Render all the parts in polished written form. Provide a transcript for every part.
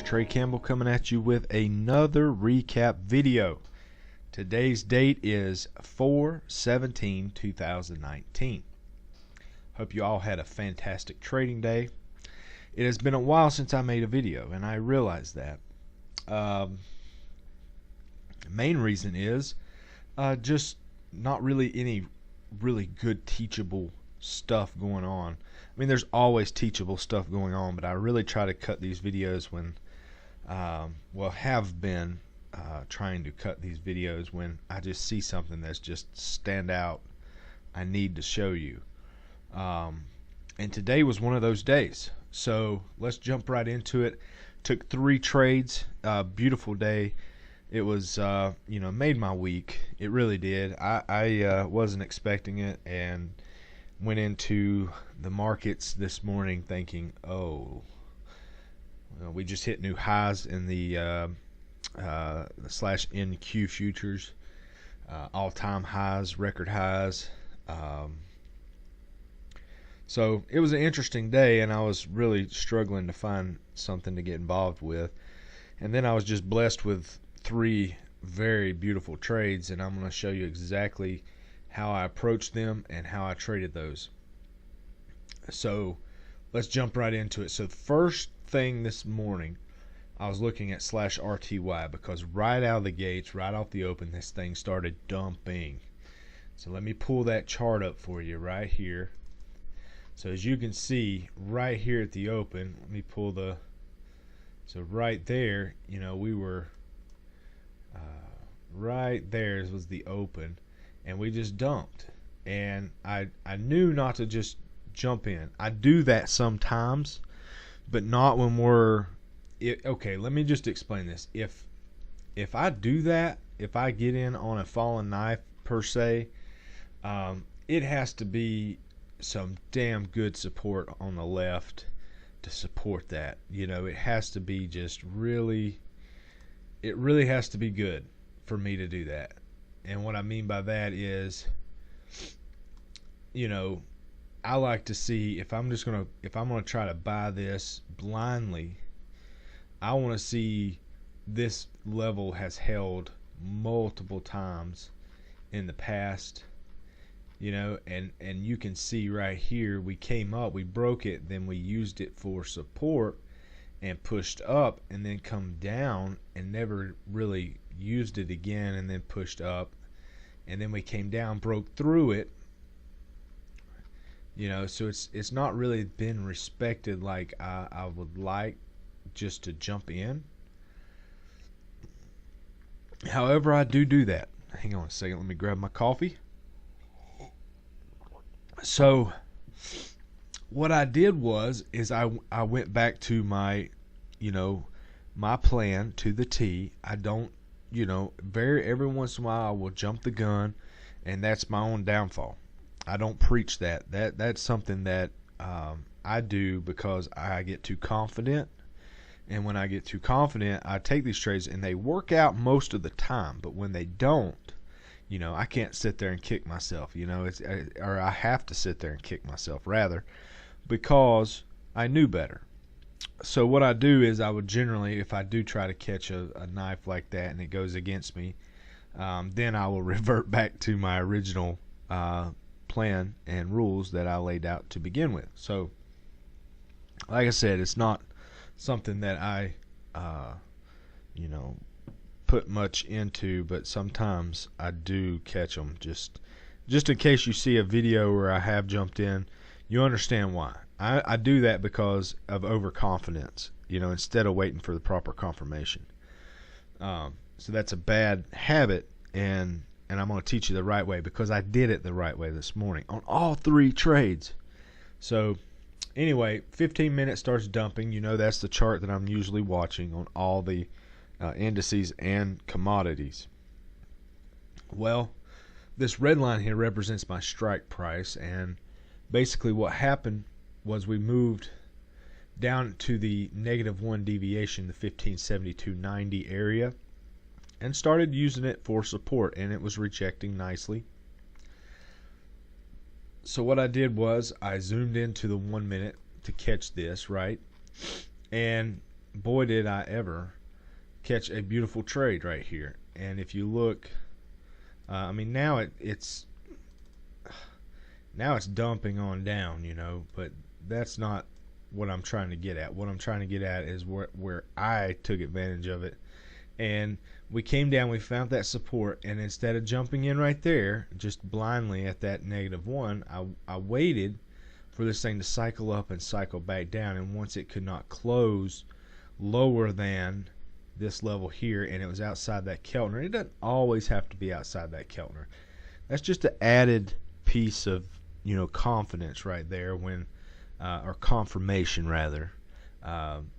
Trey Campbell coming at you with another recap video. Today's date is 4/17/2019. Hope you all had a fantastic trading day. It has been a while since I made a video, and I realize that. The main reason is just not really any really good teachable stuff going on. I mean, there's always teachable stuff going on, but I really try to cut these videos when, have been trying to cut these videos when I just see something that's just stand out. I need to show you. And today was one of those days. So let's jump right into it. Took 3 trades. Beautiful day. It was, made my week. It really did. I wasn't expecting it, and went into the markets this morning thinking, we just hit new highs in the /NQ futures, all-time highs, record highs. So it was an interesting day, and I was really struggling to find something to get involved with. And then I was just blessed with 3 very beautiful trades, and I'm going to show you exactly how I approached them and how I traded those. So let's jump right into it. So first thing this morning, I was looking at /RTY because right out of the gates, right off the open, this thing started dumping. So let me pull that chart up for you right here. So as you can see right here at the open, let me pull so right there, we were right there was the open, and we just dumped. And I knew not to just jump in. I do that sometimes, but not when okay, let me just explain this. If I do that, if I get in on a fallen knife per se, it has to be some damn good support on the left to support that. It has to be just really, it really has to be good for me to do that. And what I mean by that is, I like to see if I'm gonna try to buy this blindly, I want to see this level has held multiple times in the past, and you can see right here, we came up, we broke it, then we used it for support and pushed up, and then come down and never really used it again, and then pushed up, and then we came down, broke through it. So it's not really been respected like I would like just to jump in. However, I do that. Hang on a second, let me grab my coffee. So what I did is I went back to my my plan to the T. I don't every once in a while I will jump the gun, and that's my own downfall. I don't preach that. That's something that I do because I get too confident, and when I get too confident, I take these trades and they work out most of the time. But when they don't, I can't sit there and kick myself. Or I have to sit there and kick myself rather, because I knew better. So what I do is I would generally, if I do try to catch a knife like that and it goes against me, then I will revert back to my original plan and rules that I laid out to begin with. So like I said, it's not something that I put much into, but sometimes I do catch them. Just in case you see a video where I have jumped in, you understand why. I do that because of overconfidence, instead of waiting for the proper confirmation. So that's a bad habit, and I'm going to teach you the right way, because I did it the right way this morning on all 3 trades. So anyway, 15 minutes starts dumping. That's the chart that I'm usually watching on all the indices and commodities. Well, this red line here represents my strike price, and basically what happened was we moved down to the -1 deviation, the 1572.90 area, and started using it for support, and it was rejecting nicely. So what I did was I zoomed into the 1 minute to catch this, right? And boy did I ever catch a beautiful trade right here. And if you look, I mean, it's dumping on down, but that's not what I'm trying to get at. What I'm trying to get at is where I took advantage of it. And we came down, we found that support, and instead of jumping in right there, just blindly at that -1, I waited for this thing to cycle up and cycle back down. And once it could not close lower than this level here, and it was outside that Keltner, it doesn't always have to be outside that Keltner. That's just an added piece of confidence right there when or confirmation rather,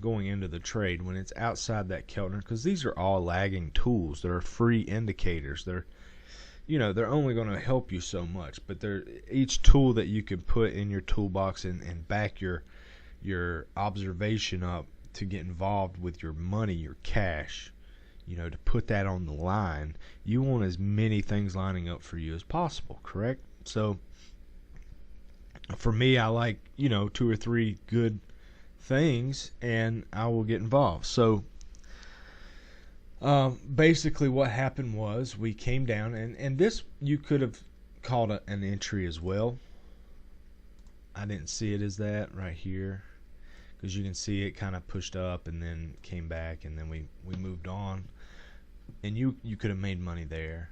going into the trade when it's outside that Keltner, because these are all lagging tools. They're free indicators. They're only going to help you so much, but they're each tool that you can put in your toolbox and back your observation up to get involved with your money, your cash, to put that on the line. You want as many things lining up for you as possible, correct? So for me, I like 2 or 3 good things, and I will get involved. So basically what happened was we came down, and this you could have called an entry as well. I didn't see it as that right here, because you can see it kind of pushed up and then came back, and then we moved on, and you could have made money there.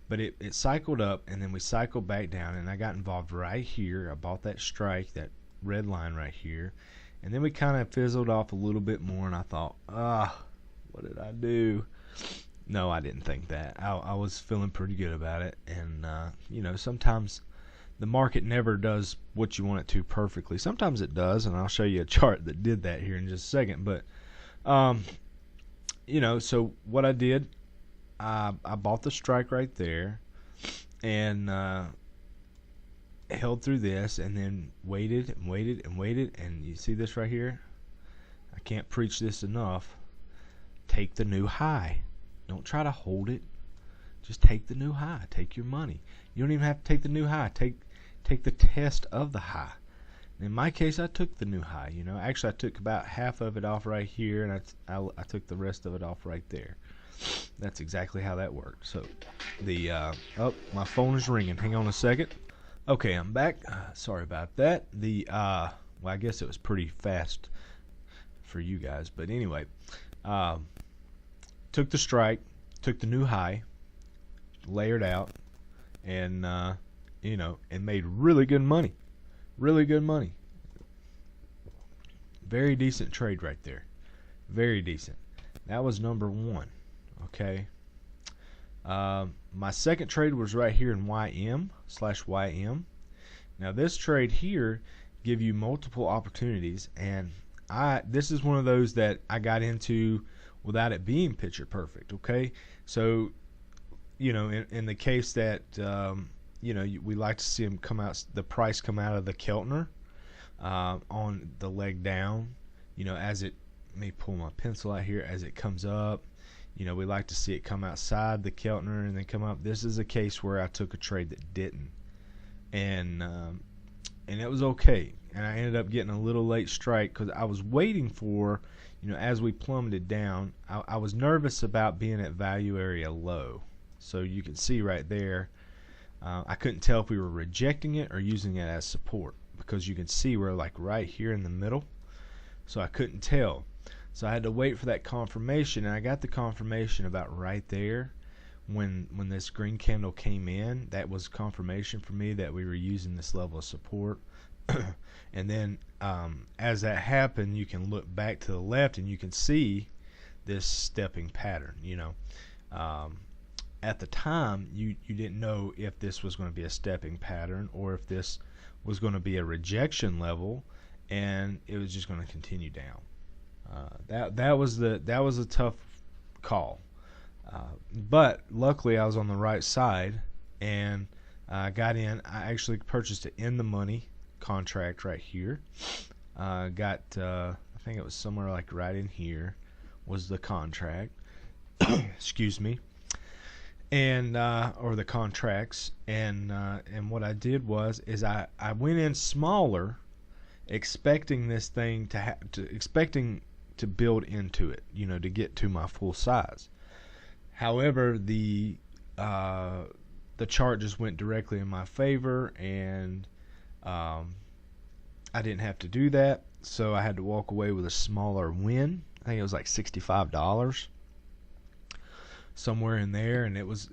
But it cycled up, and then we cycled back down, and I got involved right here. I bought that strike, that red line right here, and then we kind of fizzled off a little bit more, and I thought, what did I do? No, I didn't think that. I was feeling pretty good about it, and sometimes the market never does what you want it to perfectly. Sometimes it does, and I'll show you a chart that did that here in just a second. But so what I did, I bought the strike right there, and held through this, and then waited and waited and waited. And you see this right here? I can't preach this enough. Take the new high. Don't try to hold it. Just take the new high. Take your money. You don't even have to take the new high. Take the test of the high. In my case, I took the new high. Actually, I took about half of it off right here, and I took the rest of it off right there. That's exactly how that worked. So my phone is ringing. Hang on a second. Okay, I'm back. Sorry about that. Well, I guess it was pretty fast for you guys, but anyway, took the strike, took the new high, layered out, and and made really good money. Really good money. Very decent trade right there. Very decent. That was number 1. Okay. My second trade was right here in YM/YM. Now this trade here give you multiple opportunities, and this is one of those that I got into without it being picture perfect. Okay, so in the case that we like to see them come out, the price come out of the Keltner on the leg down. As it, let me pull my pencil out here, as it comes up. We like to see it come outside the Keltner and then come up. This is a case where I took a trade that didn't, and it was okay. And I ended up getting a little late strike because I was waiting for, as we plummeted down, I was nervous about being at value area low. So you can see right there, I couldn't tell if we were rejecting it or using it as support, because you can see we're like right here in the middle. So I couldn't tell. So I had to wait for that confirmation, and I got the confirmation about right there when this green candle came in. That was confirmation for me that we were using this level of support. And then as that happened, you can look back to the left and you can see this stepping pattern. At the time, you didn't know if this was going to be a stepping pattern or if this was going to be a rejection level and it was just going to continue down. That was a tough call, but luckily I was on the right side, and I got in. I actually purchased it in the money contract right here. I think it was somewhere like right in here was the contract. Excuse me. And or the contracts, and what I did was I went in smaller, expecting this thing expecting to build into it, to get to my full size. However, the chart just went directly in my favor, and I didn't have to do that, so I had to walk away with a smaller win. I think it was like $65, somewhere in there,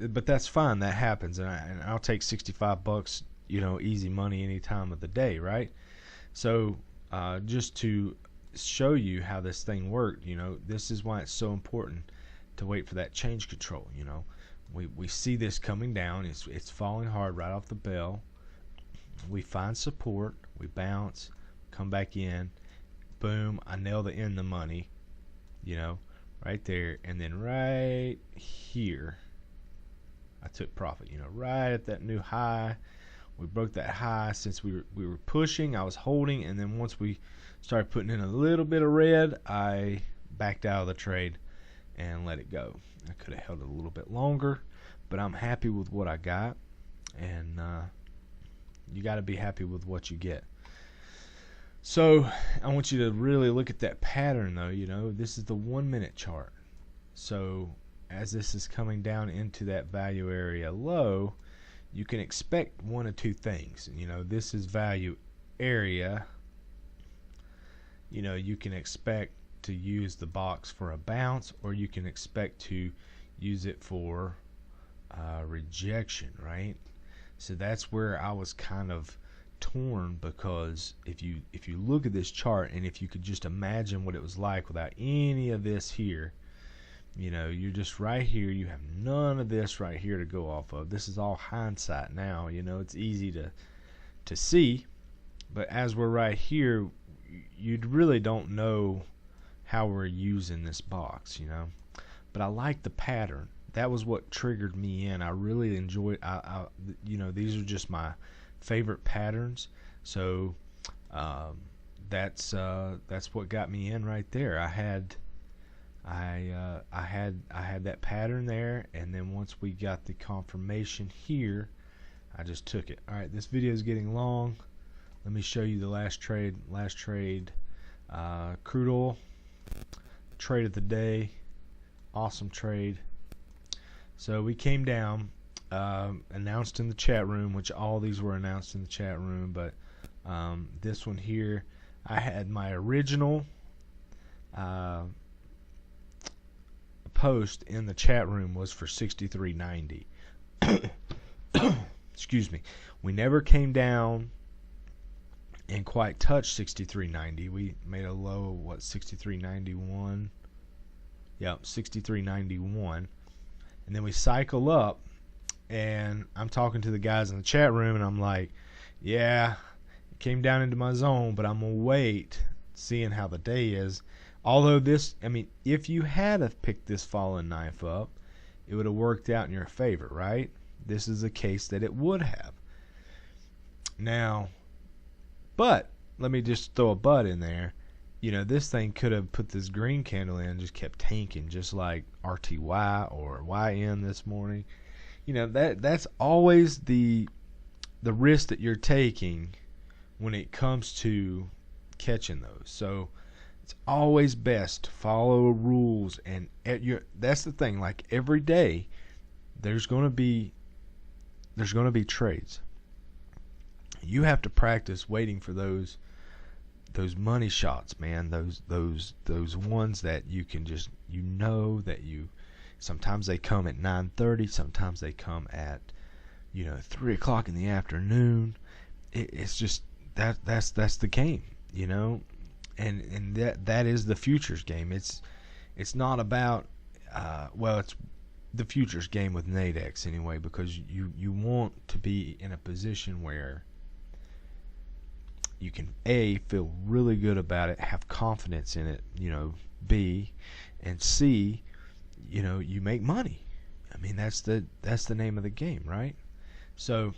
but that's fine. That happens, and I'll take $65, easy money any time of the day, right? So just to show you how this thing worked, this is why it's so important to wait for that change control. We see this coming down. It's falling hard right off the bell. We find support, we bounce, come back in, boom, I nail the in the money, right there, and then right here I took profit, right at that new high. We broke that high. Since we were pushing, I was holding, and then once we started putting in a little bit of red, I backed out of the trade and let it go. I could have held it a little bit longer, but I'm happy with what I got, and you got to be happy with what you get. So I want you to really look at that pattern, though. This is the 1 minute chart. So as this is coming down into that value area low, you can expect one of two things. This is value area. You can expect to use the box for a bounce, or you can expect to use it for rejection, right? So that's where I was kind of torn, because if you look at this chart, and if you could just imagine what it was like without any of this here, you're just right here. You have none of this right here to go off of. This is all hindsight now. It's easy to see, but as we're right here, you really don't know how we're using this box, But I like the pattern. That was what triggered me in. I really enjoyed. These are just my favorite patterns. So that's what got me in right there. I had that pattern there, and then once we got the confirmation here, I just took it. All right, this video is getting long. Let me show you the last trade. Crude oil trade of the day. Awesome trade. So we came down, announced in the chat room, which all these were announced in the chat room, but this one here, I had my original post in the chat room was for 63.90. Excuse me. We never came down and quite touched 63.90. We made a low of what, 63.91. Yep, 63.91. And then we cycle up, and I'm talking to the guys in the chat room, and I'm like, yeah, it came down into my zone, but I'm going to wait, seeing how the day is. Although this, if you had have picked this fallen knife up, it would have worked out in your favor, right? This is a case that it would have. Now, but, let me just throw a but in there. This thing could have put this green candle in and just kept tanking, just like RTY or YM this morning. That's always the risk that you're taking when it comes to catching those. So it's always best to follow rules, and that's the thing. Like every day, there's going to be trades. You have to practice waiting for those money shots, man. Those ones that you can just that you. Sometimes they come at 9:30. Sometimes they come at 3 o'clock in the afternoon. It's just that's the game, and that is the futures game. It's not about it's the futures game with Nadex anyway, because you want to be in a position where you can A, feel really good about it, have confidence in it, B, and C, you make money. That's the name of the game, right? So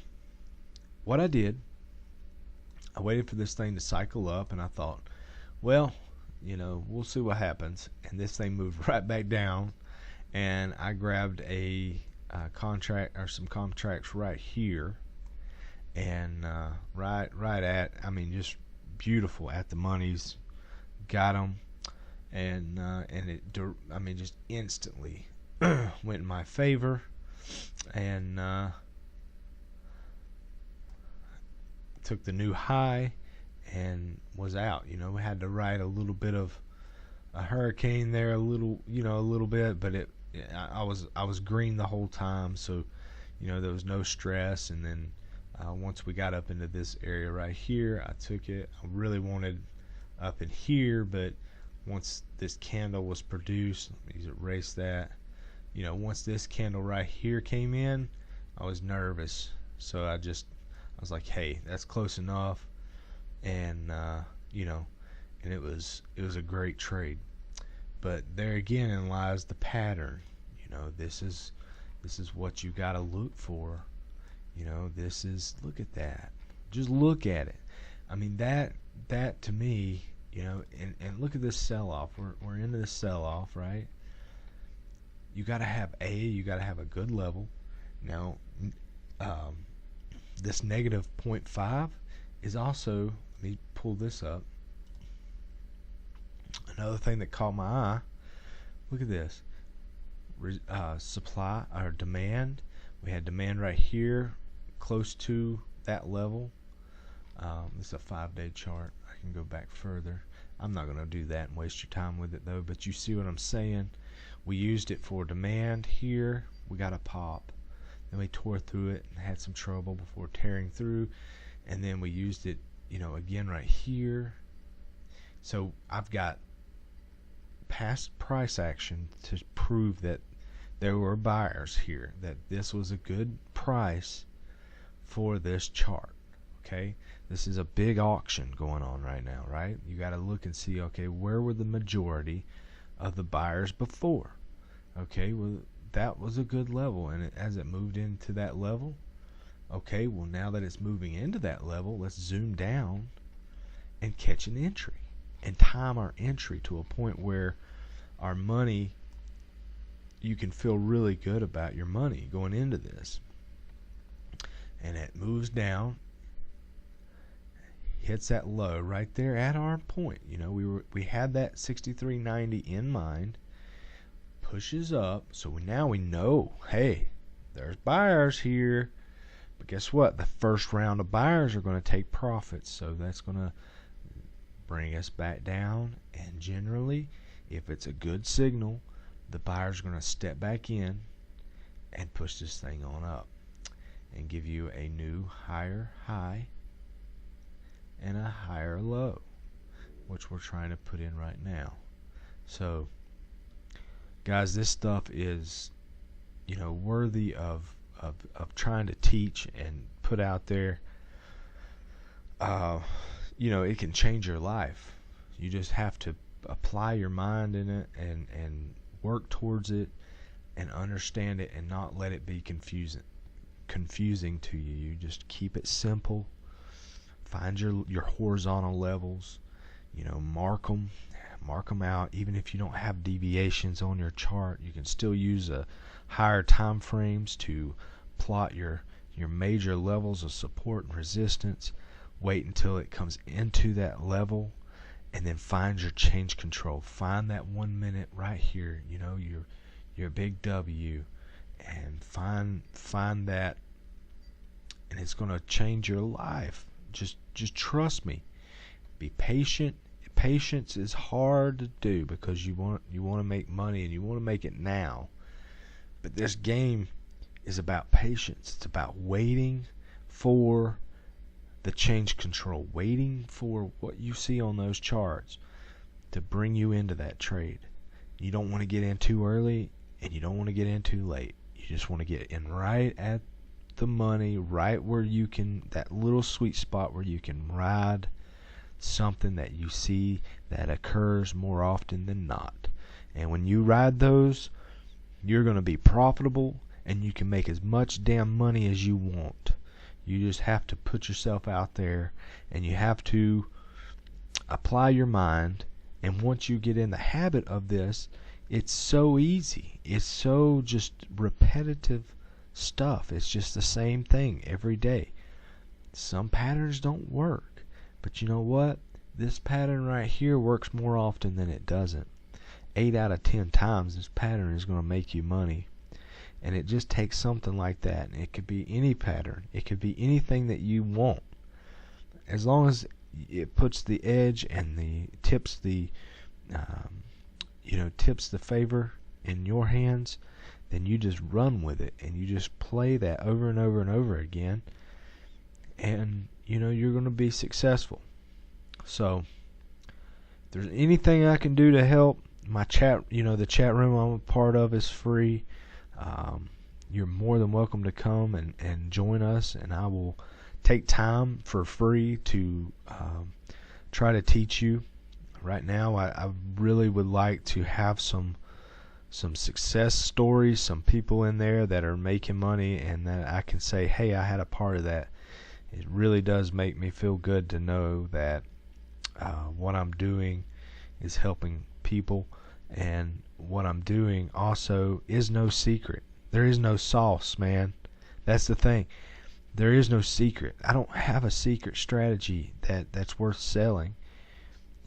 what I did, I waited for this thing to cycle up, and I thought, well, we'll see what happens. And this thing moved right back down, and I grabbed a contract or some contracts right here, and right at, just beautiful at the monies, got them, and I mean, just instantly went in my favor, and took the new high and was out. We had to ride a little bit of a hurricane there, a little bit, but I was green the whole time, so there was no stress. And then once we got up into this area right here, I took it. I really wanted up in here, but once this candle was produced, let me erase that. Once this candle right here came in, I was nervous, so I was like, hey, that's close enough. And and it was a great trade. But there again lies the pattern. This is what you got to look for. Look at that. Just look at it. I mean, that to me, and look at this sell-off. We're into the sell-off, right? You got to have a good level. Now, this negative 0.5 is also, let me pull this up. Another thing that caught my eye, look at this. Supply or demand. We had demand right here, close to that level. This is a 5-day chart. I can go back further. I'm not going to do that and waste your time with it though, but you see what I'm saying. We used it for demand here. We got a pop. Then we tore through it and had some trouble before tearing through. And then we used it, again right here. So I've got past price action to prove that there were buyers here, that this was a good price for this chart. Okay, this is a big auction going on right now, right? You got to look and see, okay, where were the majority of the buyers before? Okay, well, that was a good level, and as it moved into that level, okay, well, now that it's moving into that level, let's zoom down and catch an entry and time our entry to a point where our money, you can feel really good about your money going into this. And it moves down, hits that low right there at our point. We had that 63.90 in mind, pushes up, so now we know, hey, there's buyers here. But guess what? The first round of buyers are going to take profits, so that's going to bring us back down. And generally, if it's a good signal, the buyers are going to step back in and push this thing on up and give you a new higher high and a higher low, which we're trying to put in right now. So guys, this stuff is worthy of trying to teach and put out there. It can change your life. You just have to apply your mind in it and work towards it and understand it and not let it be confusing to you. You just keep it simple. Find your horizontal levels. Mark them out. Even if you don't have deviations on your chart, you can still use higher time frames to plot your major levels of support and resistance. Wait until it comes into that level, and then find your change control. Find that 1 minute right here, your big W, and find that, and it's going to change your life. Just trust me. Be patient. Patience is hard to do because you want to make money and you want to make it now. But this game is about patience. It's about waiting for the change control, waiting for what you see on those charts to bring you into that trade. You don't want to get in too early and you don't want to get in too late. You just want to get in right at the money, right where you can, that little sweet spot where you can ride something that you see that occurs more often than not. And when you ride those, you're going to be profitable and you can make as much damn money as you want. You just have to put yourself out there and you have to apply your mind. And once you get in the habit of this, it's so easy. It's so just repetitive stuff. It's just the same thing every day. Some patterns don't work, but you know what? This pattern right here works more often than it doesn't. 8 out of 10 times this pattern is going to make you money. And it just takes something like that. It could be any pattern. It could be anything that you want. As long as it puts the edge and tips the favor in your hands, then you just run with it and you just play that over and over and over again, and you're going to be successful. So if there's anything I can do to help, my chat, the chat room I'm a part of is free. You're more than welcome to come and join us, and I will take time for free to try to teach you. Right now, I really would like to have some success stories, some people in there that are making money, and that I can say, hey, I had a part of that. It really does make me feel good to know that what I'm doing is helping people, and what I'm doing also is no secret. There is no sauce, man. That's the thing. There is no secret. I don't have a secret strategy that's worth selling.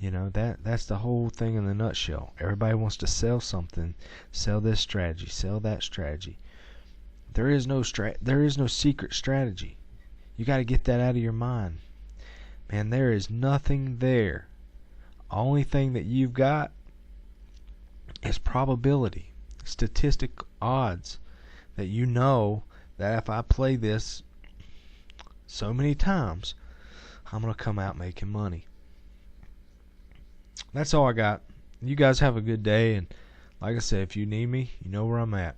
That's the whole thing in the nutshell. Everybody wants to sell something, sell this strategy, sell that strategy. There is no secret strategy. You got to get that out of your mind. Man, there is nothing there. Only thing that you've got is probability, statistic odds, that that if I play this so many times, I'm going to come out making money. That's all I got. You guys have a good day, and like I said, if you need me, you know where I'm at.